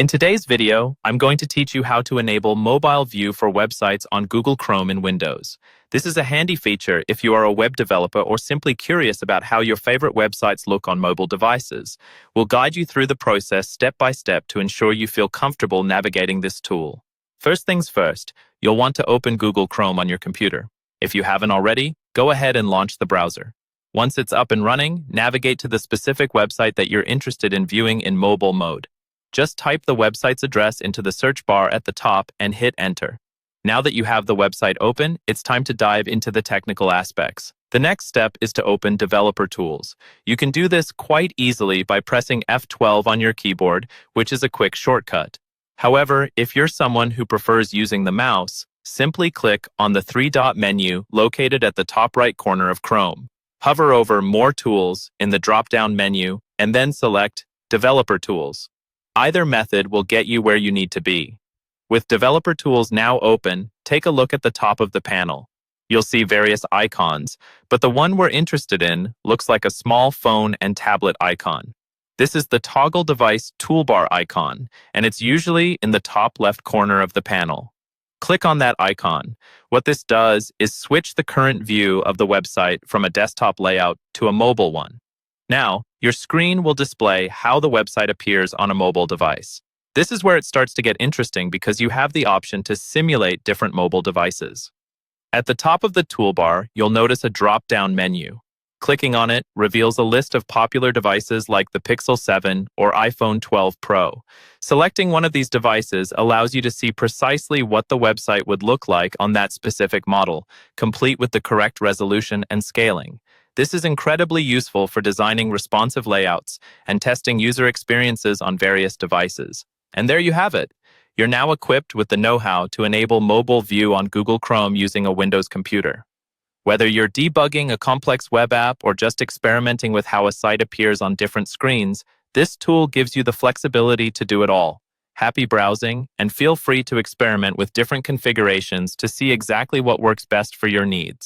In today's video, I'm going to teach you how to enable mobile view for websites on Google Chrome in Windows. This is a handy feature if you are a web developer or simply curious about how your favorite websites look on mobile devices. We'll guide you through the process step by step to ensure you feel comfortable navigating this tool. First things first, you'll want to open Google Chrome on your computer. If you haven't already, go ahead and launch the browser. Once it's up and running, navigate to the specific website that you're interested in viewing in mobile mode. Just type the website's address into the search bar at the top and hit enter. Now that you have the website open, it's time to dive into the technical aspects. The next step is to open Developer Tools. You can do this quite easily by pressing F12 on your keyboard, which is a quick shortcut. However, if you're someone who prefers using the mouse, simply click on the three-dot menu located at the top right corner of Chrome. Hover over More Tools in the drop-down menu and then select Developer Tools. Either method will get you where you need to be. With Developer Tools now open, take a look at the top of the panel. You'll see various icons, but the one we're interested in looks like a small phone and tablet icon. This is the Toggle Device toolbar icon, and it's usually in the top left corner of the panel. Click on that icon. What this does is switch the current view of the website from a desktop layout to a mobile one. Now, your screen will display how the website appears on a mobile device. This is where it starts to get interesting because you have the option to simulate different mobile devices. At the top of the toolbar, you'll notice a drop-down menu. Clicking on it reveals a list of popular devices like the Pixel 7 or iPhone 12 Pro. Selecting one of these devices allows you to see precisely what the website would look like on that specific model, complete with the correct resolution and scaling. This is incredibly useful for designing responsive layouts and testing user experiences on various devices. And there you have it. You're now equipped with the know-how to enable mobile view on Google Chrome using a Windows computer. Whether you're debugging a complex web app or just experimenting with how a site appears on different screens, this tool gives you the flexibility to do it all. Happy browsing, and feel free to experiment with different configurations to see exactly what works best for your needs.